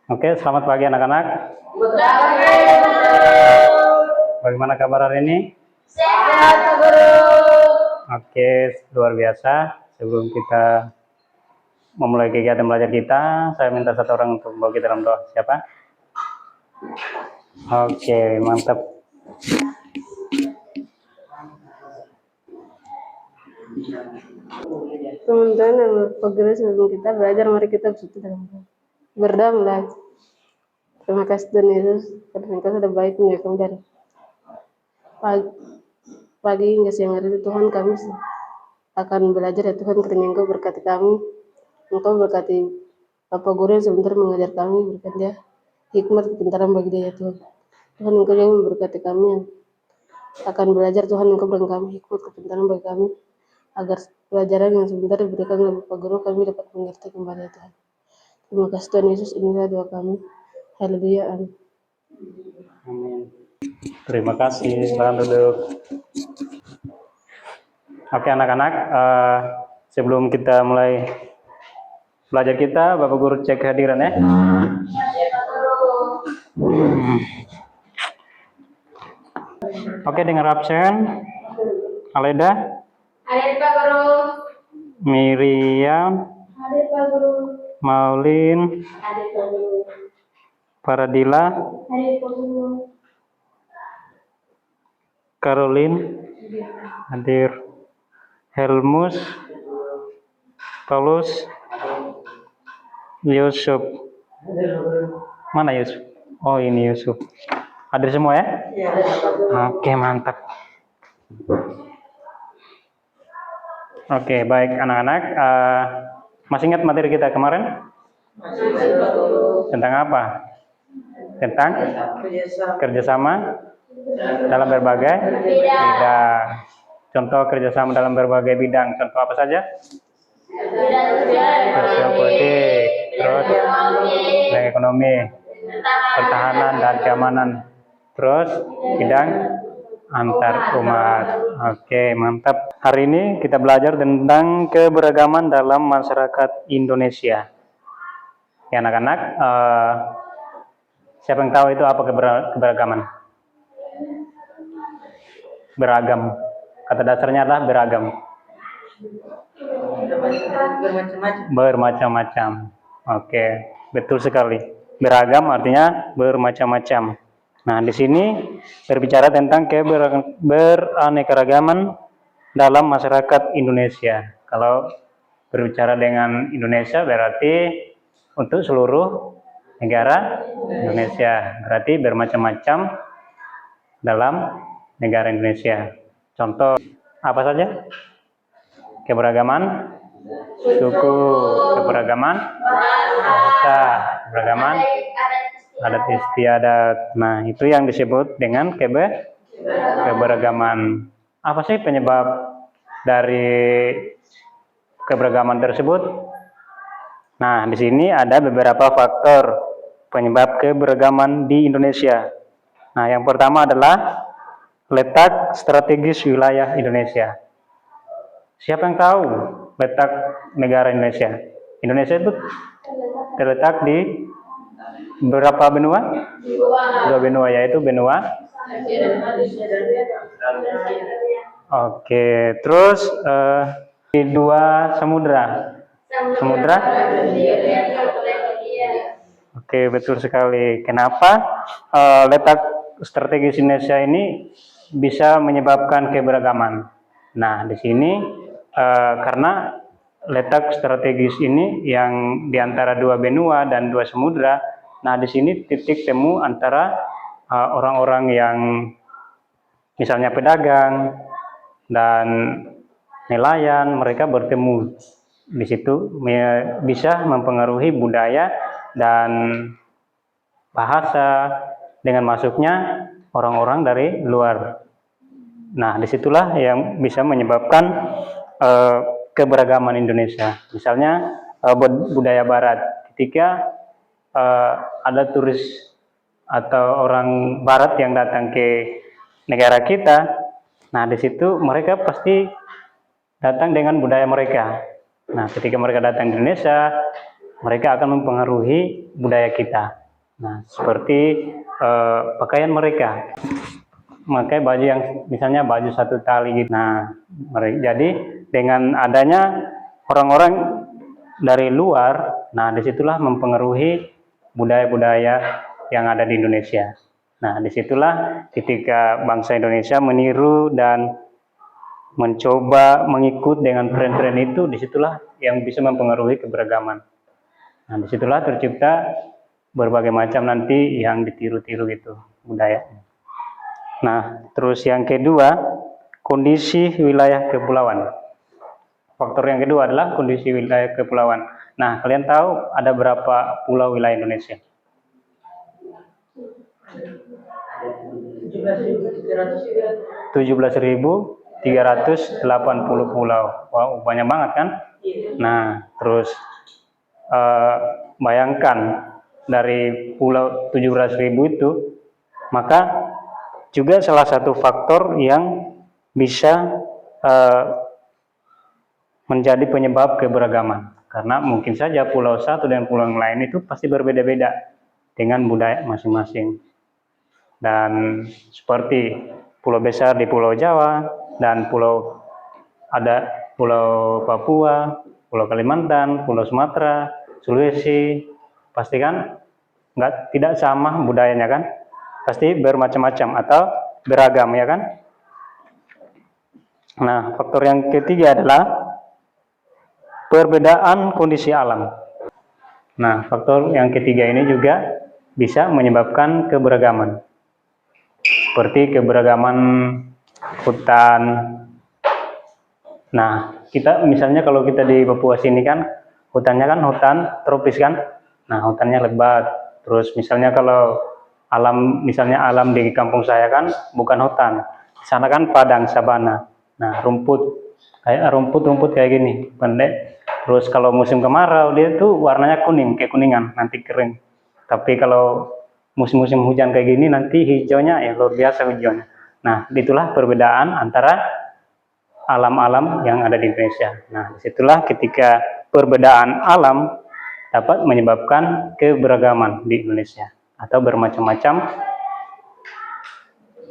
Oke, selamat pagi anak-anak. Bagaimana kabar hari ini? Sehat, Pak Guru. Oke, luar biasa. Sebelum kita memulai kegiatan belajar kita, saya minta satu orang untuk membawa kita dalam doa. Siapa? Oke, mantap. Teman-teman, Pak Guru, sebelum kita belajar, mari kita berdoa. Terima kasih Tuhan Yesus, karena Engkau sudah baik menjaga kami dari pagi hingga siang hari itu. Tuhan, kami akan belajar ya Tuhan, karena Engkau berkati kami. Engkau berkati Bapak Guru yang sebentar mengajar kami, berikan dia hikmat kepintaran bagi dia ya Tuhan. Tuhan, Engkau yang memberkati kami yang akan belajar. Tuhan, Engkau berikan kami hikmat kepintaran bagi kami, agar pelajaran yang sebentar diberikan oleh Bapak Guru kami dapat mengerti kembali ya Tuhan. Terima kasih Tuhan Yesus, inilah doa kami. Haleluya, amin. Amin. Terima kasih, silakan duduk. Oke anak-anak, sebelum kita mulai belajar kita, Bapak Guru cek kehadiran ya. Oke, dengar absen. Aleda. Hadir Pak Guru. Miriam. Hadir Pak Guru. Maulin. Hadir Pak Guru. Faradila. Hadir Pak Guru. Caroline. Hadir. Helmus. Paulus. Yusuf. Mana Yusuf? Oh, ini Yusuf. Hadir semua ya? Ya. Oke, mantap. Oke, baik anak-anak. Masih ingat materi kita kemarin? Tentang apa? Tentang kerjasama dalam berbagai bidang. Contoh kerjasama dalam berbagai bidang. Contoh apa saja? Sosial politik, terus bidang ekonomi, pertahanan dan keamanan, terus bidang antar umat. Oke, mantap. Hari ini kita belajar tentang keberagaman dalam masyarakat Indonesia. Ya anak-anak, siapa yang tahu itu apa keberagaman? Beragam. Kata dasarnya adalah beragam. Bermacam-macam. Oke, betul sekali. Beragam artinya bermacam-macam. Nah, di sini berbicara tentang beraneka-ragaman dalam masyarakat Indonesia. Kalau berbicara dengan Indonesia berarti untuk seluruh negara Indonesia. Berarti bermacam-macam dalam negara Indonesia. Contoh apa saja? Keberagaman suku, keberagaman bahasa, keberagaman adat istiadat. Nah, itu yang disebut dengan keberagaman. Apa sih penyebab dari keberagaman tersebut? Nah, di sini ada beberapa faktor penyebab keberagaman di Indonesia. Nah, yang pertama adalah letak strategis wilayah Indonesia. Siapa yang tahu letak negara Indonesia? Indonesia itu terletak di berapa benua? Dua benua, yaitu benua. Oke, terus di dua samudra. Samudra? Oke, betul sekali. Kenapa letak strategis Indonesia ini bisa menyebabkan keberagaman? Nah, di sini karena letak strategis ini yang di antara dua benua dan dua samudra. Nah, di sini titik temu antara orang-orang yang misalnya pedagang dan nelayan, mereka bertemu di situ bisa mempengaruhi budaya dan bahasa dengan masuknya orang-orang dari luar. Nah, disitulah yang bisa menyebabkan keberagaman Indonesia. Misalnya budaya Barat, ketika ada turis atau orang Barat yang datang ke negara kita, nah di situ mereka pasti datang dengan budaya mereka. Nah, ketika mereka datang ke Indonesia, mereka akan mempengaruhi budaya kita. Nah, seperti pakaian mereka, memakai baju yang misalnya baju satu tali gitu. Nah, jadi dengan adanya orang-orang dari luar, nah disitulah mempengaruhi budaya-budaya yang ada di Indonesia. Nah, disitulah ketika bangsa Indonesia meniru dan mencoba mengikut dengan tren-tren itu, disitulah yang bisa mempengaruhi keberagaman. Nah, disitulah tercipta berbagai macam nanti yang ditiru-tiru gitu budayanya. Nah, terus yang kedua, kondisi wilayah kepulauan. Faktor yang kedua adalah kondisi wilayah kepulauan. Nah, kalian tahu ada berapa pulau wilayah Indonesia? 17.380 pulau. Wow, banyak banget kan? Nah, terus bayangkan dari pulau 17.000 itu, maka juga salah satu faktor yang bisa menjadi penyebab keberagaman. Karena mungkin saja pulau satu dan pulau yang lain itu pasti berbeda-beda dengan budaya masing-masing. Dan seperti pulau besar di Pulau Jawa dan ada Pulau Papua, Pulau Kalimantan, Pulau Sumatera, Sulawesi, pasti kan tidak sama budayanya kan? Pasti bermacam-macam atau beragam ya kan? Nah, faktor yang ketiga adalah perbedaan kondisi alam. Nah, faktor yang ketiga ini juga bisa menyebabkan keberagaman. Seperti keberagaman hutan. Nah, kita misalnya kalau kita di Papua sini kan, hutannya kan hutan tropis kan? Nah, hutannya lebat. Terus misalnya kalau misalnya alam di kampung saya kan bukan hutan. Di sana kan padang, sabana. Nah, rumput kayak gini, pendek. Terus kalau musim kemarau dia tuh warnanya kuning, kayak kuningan, nanti kering. Tapi kalau musim-musim hujan kayak gini nanti hijaunya ya luar biasa hijaunya. Nah, itulah perbedaan antara alam-alam yang ada di Indonesia. Nah, disitulah ketika perbedaan alam dapat menyebabkan keberagaman di Indonesia atau bermacam-macam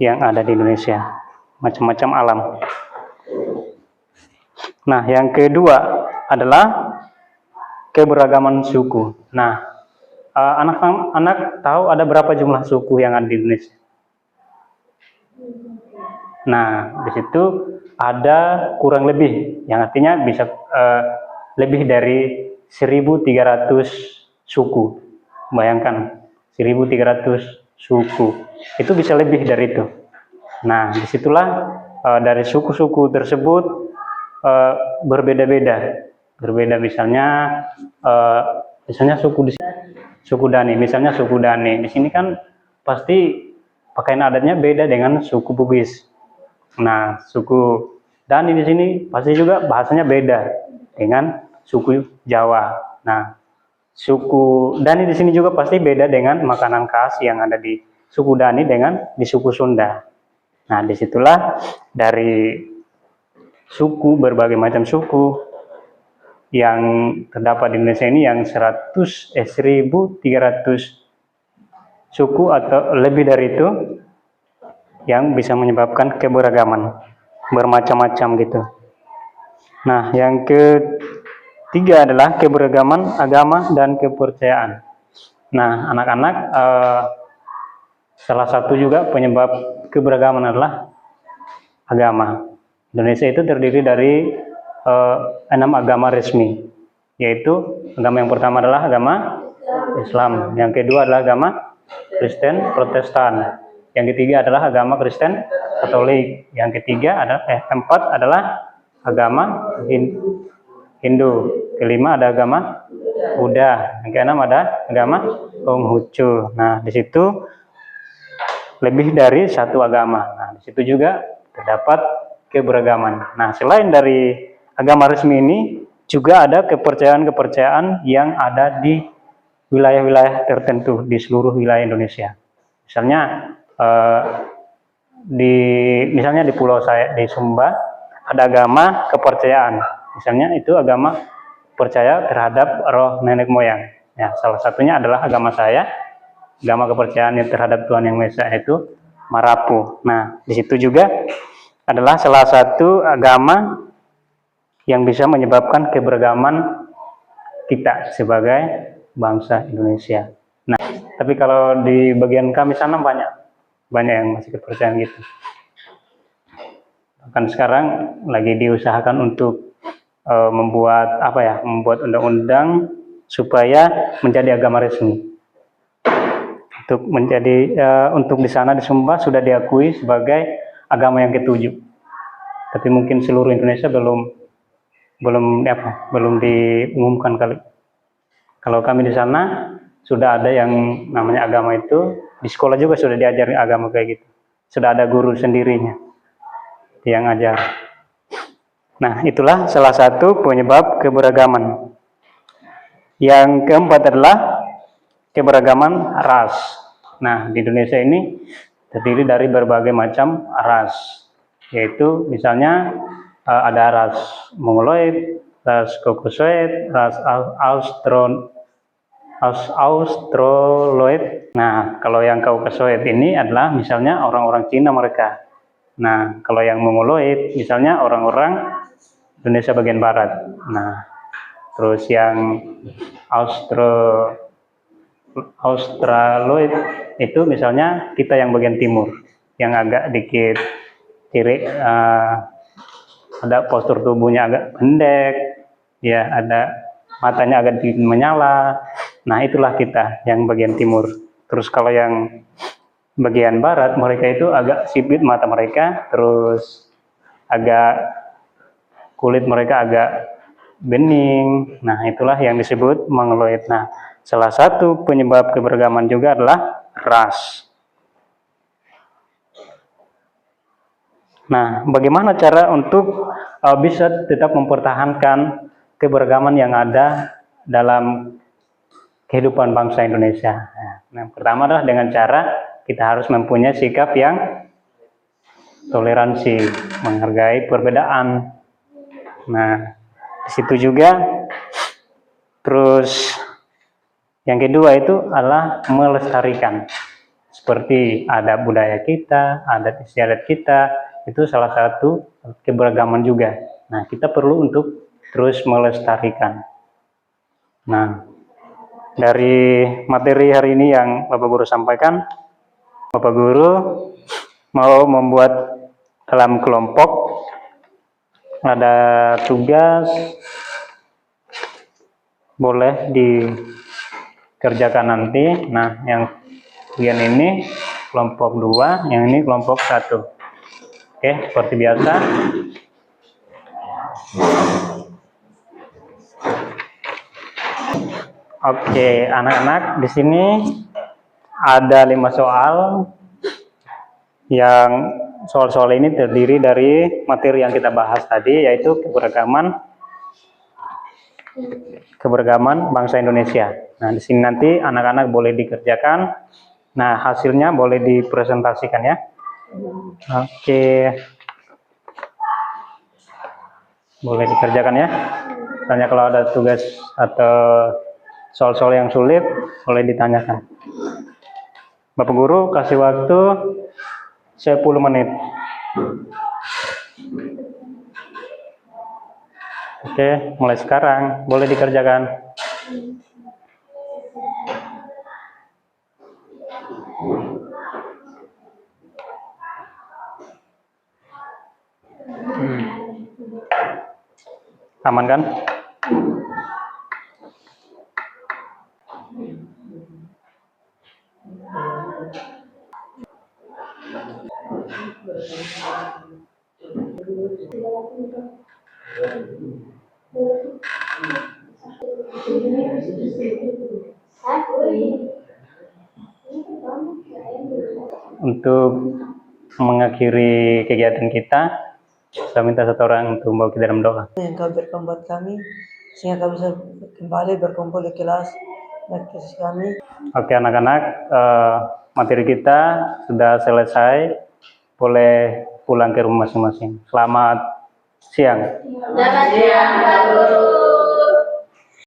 yang ada di Indonesia, macam-macam alam. Nah, yang kedua adalah keberagaman suku. Nah, anak-anak tahu ada berapa jumlah suku yang ada di Indonesia? Nah, di situ ada kurang lebih, yang artinya bisa lebih dari 1.300 suku. Bayangkan, 1.300 suku. Itu bisa lebih dari itu. Nah, disitulah dari suku-suku tersebut berbeda-beda. Berbeda misalnya suku Dani, misalnya suku Dani. Di sini kan pasti pakaian adatnya beda dengan suku Bugis. Nah, suku Dani di sini pasti juga bahasanya beda dengan suku Jawa. Nah, suku Dani di sini juga pasti beda dengan makanan khas yang ada di suku Dani dengan di suku Sunda. Nah, disitulah dari suku, berbagai macam suku yang terdapat di Indonesia ini yang 1.300 suku atau lebih dari itu yang bisa menyebabkan keberagaman bermacam-macam gitu. Nah, yang ketiga adalah keberagaman agama dan kepercayaan. Nah, anak-anak salah satu juga penyebab keberagaman adalah agama. Indonesia itu terdiri dari 6 agama resmi, yaitu agama yang pertama adalah agama Islam, yang kedua adalah agama Kristen Protestan, yang ketiga adalah agama Kristen Katolik, yang keempat adalah agama Hindu, kelima ada agama Buddha, yang keenam ada agama Konghucu. Nah, di situ lebih dari satu agama. Nah, di situ juga terdapat keberagaman. Nah, selain dari agama resmi ini juga ada kepercayaan-kepercayaan yang ada di wilayah-wilayah tertentu di seluruh wilayah Indonesia. Misalnya di Pulau saya di Sumba ada agama kepercayaan. Misalnya itu agama percaya terhadap roh nenek moyang. Ya, salah satunya adalah agama saya, agama kepercayaan terhadap Tuhan Yang Maha Esa itu Marapu. Nah, di situ juga adalah salah satu agama yang bisa menyebabkan keberagaman kita sebagai bangsa Indonesia. Nah, tapi kalau di bagian kami sana banyak yang masih kepercayaan gitu. Kan sekarang lagi diusahakan untuk membuat undang-undang supaya menjadi agama resmi. Untuk di sana di Sumba sudah diakui sebagai agama yang ketujuh. Tapi mungkin seluruh Indonesia belum diumumkan kali. Kalau kami di sana sudah ada yang namanya agama itu, di sekolah juga sudah diajari agama kayak gitu. Sudah ada guru sendirinya yang ajar. Nah, itulah salah satu penyebab keberagaman. Yang keempat adalah keberagaman ras. Nah, di Indonesia ini terdiri dari berbagai macam ras, yaitu misalnya ada ras Mongoloid, ras Caucasoid, ras Australoid. Nah, kalau yang Caucasoid ini adalah misalnya orang-orang Cina mereka. Nah, kalau yang Mongoloid misalnya orang-orang Indonesia bagian barat. Nah, terus yang Australoid itu misalnya kita yang bagian timur, yang agak dikit kiri, ada postur tubuhnya agak pendek, ya ada matanya agak menyala. Nah, itulah kita yang bagian timur. Terus kalau yang bagian barat, mereka itu agak sipit mata mereka, terus agak kulit mereka agak bening. Nah, itulah yang disebut Mongoloid. Nah, salah satu penyebab keberagaman juga adalah ras. Nah, bagaimana cara untuk bisa tetap mempertahankan keberagaman yang ada dalam kehidupan bangsa Indonesia? Nah, pertama adalah dengan cara kita harus mempunyai sikap yang toleransi, menghargai perbedaan. Nah, di situ juga. Terus yang kedua itu adalah melestarikan. Seperti adat budaya kita, adat istiadat kita, itu salah satu keberagaman juga. Nah, kita perlu untuk terus melestarikan. Nah, dari materi hari ini yang Bapak Guru sampaikan, Bapak Guru mau membuat dalam kelompok, ada tugas, boleh dikerjakan nanti. Nah, yang bagian ini kelompok 2, yang ini kelompok 1. Oke, seperti biasa. Oke, anak-anak, di sini ada 5 soal. Yang soal-soal ini terdiri dari materi yang kita bahas tadi, yaitu keberagaman bangsa Indonesia. Nah, di sini nanti anak-anak boleh dikerjakan. Nah, hasilnya boleh dipresentasikan ya. Oke. Boleh dikerjakan ya. Tanya kalau ada tugas atau soal-soal yang sulit, boleh ditanyakan. Bapak Guru kasih waktu 10 menit. Oke, mulai sekarang boleh dikerjakan. Aman kan? Untuk mengakhiri kegiatan kita, saya minta satu orang untuk membawa kita dalam doa. Yang kau berikan buat kami, sehingga kami bisa kembali berkumpul di kelas dan krisis kami. Oke anak-anak, materi kita sudah selesai, boleh pulang ke rumah masing-masing. Selamat siang. Selamat siang, Pak Guru.